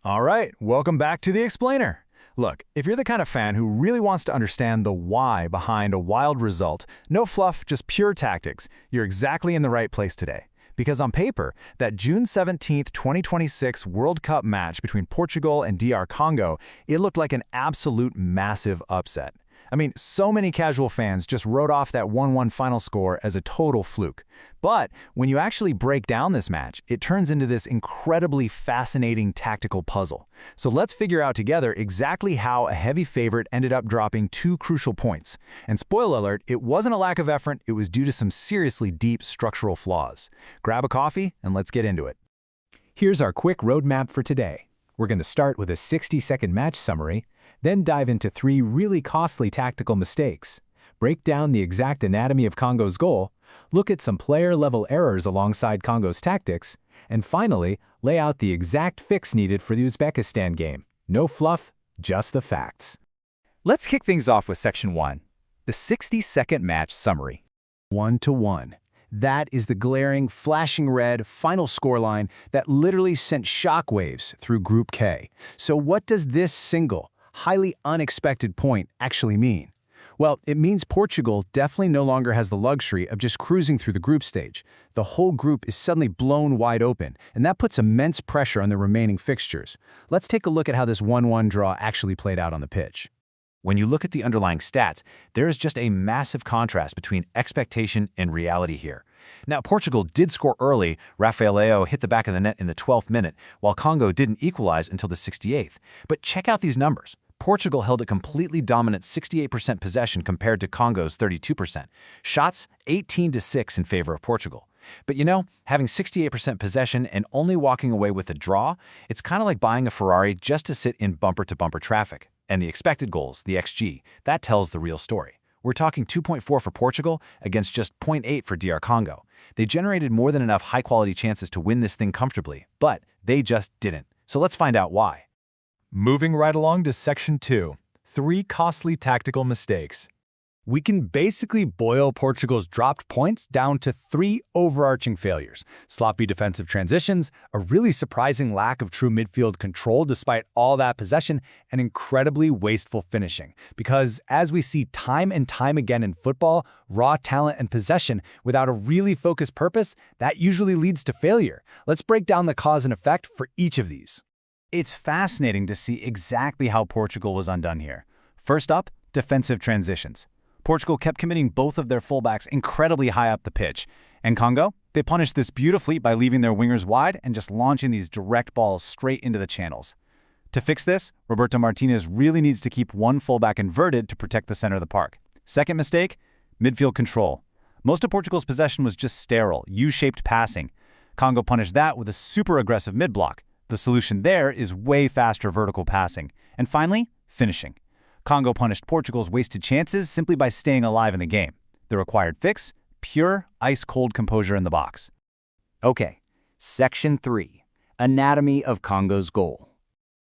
All right, welcome back to The Explainer. Look, if you're the kind of fan who really wants to understand the why behind a wild result, no fluff, just pure tactics, you're exactly in the right place today. Because on paper, that June 17th, 2026 World Cup match between Portugal and DR Congo, it looked like an absolute massive upset. I mean, so many casual fans just wrote off that 1-1 final score as a total fluke. But when you actually break down this match, it turns into this incredibly fascinating tactical puzzle. So let's figure out together exactly how a heavy favorite ended up dropping two crucial points. And spoiler alert, it wasn't a lack of effort, it was due to some seriously deep structural flaws. Grab a coffee and let's get into it. Here's our quick roadmap for today. We're going to start with a 60-second match summary, then dive into 3 really costly tactical mistakes, break down the exact anatomy of Congo's goal, look at some player-level errors alongside Congo's tactics, and finally, lay out the exact fix needed for the Uzbekistan game. No fluff, just the facts. Let's kick things off with Section 1, the 60-second match summary. 1-1. That is the glaring, flashing red final scoreline that literally sent shockwaves through Group K. So what does this single, highly unexpected point actually mean? Well, it means Portugal definitely no longer has the luxury of just cruising through the group stage. The whole group is suddenly blown wide open, and that puts immense pressure on the remaining fixtures. Let's take a look at how this 1-1 draw actually played out on the pitch. When you look at the underlying stats, there is just a massive contrast between expectation and reality here. Now, Portugal did score early. Rafael Leao hit the back of the net in the 12th minute, while Congo didn't equalize until the 68th. But check out these numbers. Portugal held a completely dominant 68% possession compared to Congo's 32%. Shots, 18-6 in favor of Portugal. But you know, having 68% possession and only walking away with a draw, it's kind of like buying a Ferrari just to sit in bumper-to-bumper traffic. And the expected goals, the XG, that tells the real story. We're talking 2.4 for Portugal against just 0.8 for DR Congo. They generated more than enough high-quality chances to win this thing comfortably, but they just didn't. So let's find out why. Moving right along to Section 2, 3 costly tactical mistakes. We can basically boil Portugal's dropped points down to 3 overarching failures: sloppy defensive transitions, a really surprising lack of true midfield control despite all that possession, and incredibly wasteful finishing. Because as we see time and time again in football, raw talent and possession without a really focused purpose, that usually leads to failure. Let's break down the cause and effect for each of these. It's fascinating to see exactly how Portugal was undone here. First up, defensive transitions. Portugal kept committing both of their fullbacks incredibly high up the pitch. And Congo? They punished this beautifully by leaving their wingers wide and just launching these direct balls straight into the channels. To fix this, Roberto Martinez really needs to keep one fullback inverted to protect the center of the park. Second mistake, midfield control. Most of Portugal's possession was just sterile, U-shaped passing. Congo punished that with a super aggressive mid-block. The solution there is way faster vertical passing. And finally, finishing. Congo punished Portugal's wasted chances simply by staying alive in the game. The required fix? Pure, ice-cold composure in the box. Okay, Section 3, Anatomy of Congo's goal.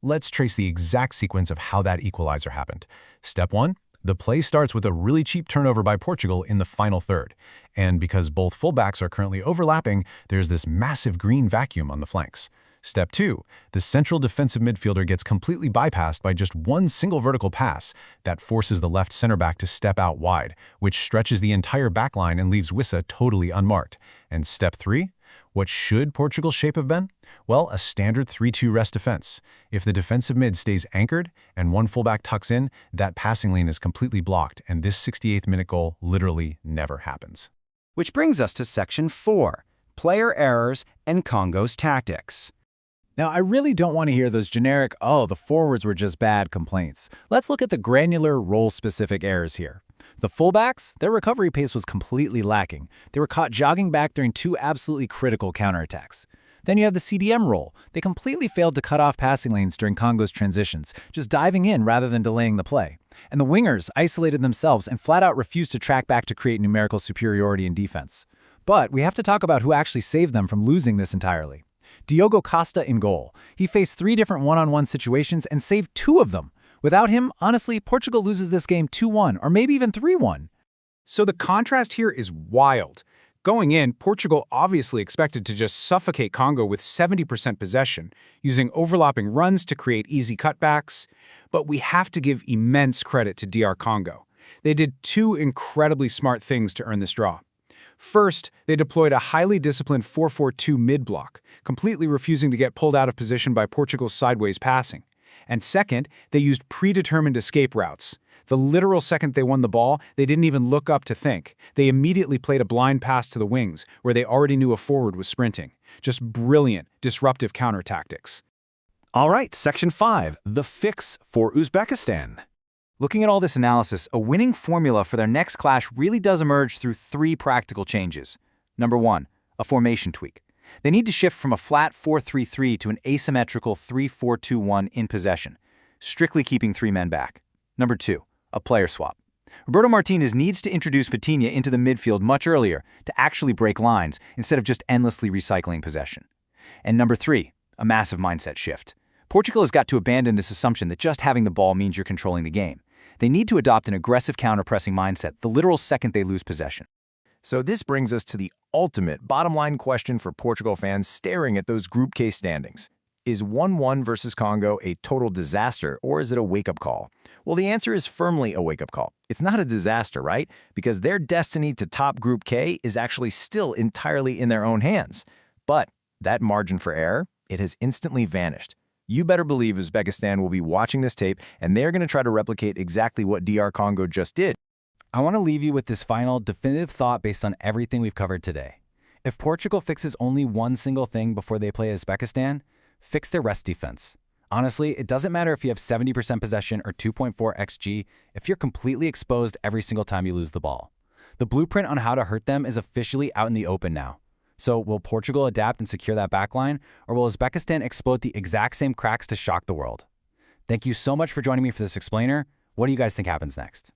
Let's trace the exact sequence of how that equalizer happened. Step 1, the play starts with a really cheap turnover by Portugal in the final third. And because both fullbacks are currently overlapping, there's this massive green vacuum on the flanks. Step 2, the central defensive midfielder gets completely bypassed by just one single vertical pass that forces the left center back to step out wide, which stretches the entire backline and leaves Wissa totally unmarked. And step 3, what should Portugal's shape have been? Well, a standard 3-2 rest defense. If the defensive mid stays anchored and one fullback tucks in, that passing lane is completely blocked, and this 68th minute goal literally never happens. Which brings us to Section 4, Player Errors and Congo's Tactics. Now, I really don't want to hear those generic, "oh, the forwards were just bad" complaints. Let's look at the granular, role-specific errors here. The fullbacks, their recovery pace was completely lacking. They were caught jogging back during 2 absolutely critical counterattacks. Then you have the CDM role. They completely failed to cut off passing lanes during Congo's transitions, just diving in rather than delaying the play. And the wingers isolated themselves and flat-out refused to track back to create numerical superiority in defense. But we have to talk about who actually saved them from losing this entirely. Diogo Costa in goal. He faced 3 different one-on-one situations and saved 2 of them. Without him, honestly, Portugal loses this game 2-1 or maybe even 3-1. So the contrast here is wild. Going in, Portugal obviously expected to just suffocate Congo with 70% possession, using overlapping runs to create easy cutbacks. But we have to give immense credit to DR Congo. They did two incredibly smart things to earn this draw. First, they deployed a highly disciplined 4-4-2 mid-block, completely refusing to get pulled out of position by Portugal's sideways passing. And second, they used predetermined escape routes. The literal second they won the ball, they didn't even look up to think. They immediately played a blind pass to the wings, where they already knew a forward was sprinting. Just brilliant, disruptive counter tactics. All right, Section 5, the fix for Uzbekistan. Looking at all this analysis, a winning formula for their next clash really does emerge through three practical changes. Number 1, a formation tweak. They need to shift from a flat 4-3-3 to an asymmetrical 3-4-2-1 in possession, strictly keeping 3 men back. Number 2, a player swap. Roberto Martinez needs to introduce Patiño into the midfield much earlier to actually break lines instead of just endlessly recycling possession. And number 3, a massive mindset shift. Portugal has got to abandon this assumption that just having the ball means you're controlling the game. They need to adopt an aggressive counter-pressing mindset the literal second they lose possession. So this brings us to the ultimate bottom-line question for Portugal fans staring at those Group K standings. Is 1-1 versus Congo a total disaster, or is it a wake-up call? Well, the answer is firmly a wake-up call. It's not a disaster, right? Because their destiny to top Group K is actually still entirely in their own hands. But that margin for error, it has instantly vanished. You better believe Uzbekistan will be watching this tape, and they're going to try to replicate exactly what DR Congo just did. I want to leave you with this final, definitive thought based on everything we've covered today. If Portugal fixes only one single thing before they play Uzbekistan, fix their rest defense. Honestly, it doesn't matter if you have 70% possession or 2.4 XG if you're completely exposed every single time you lose the ball. The blueprint on how to hurt them is officially out in the open now. So will Portugal adapt and secure that backline, or will Uzbekistan exploit the exact same cracks to shock the world? Thank you so much for joining me for this explainer. What do you guys think happens next?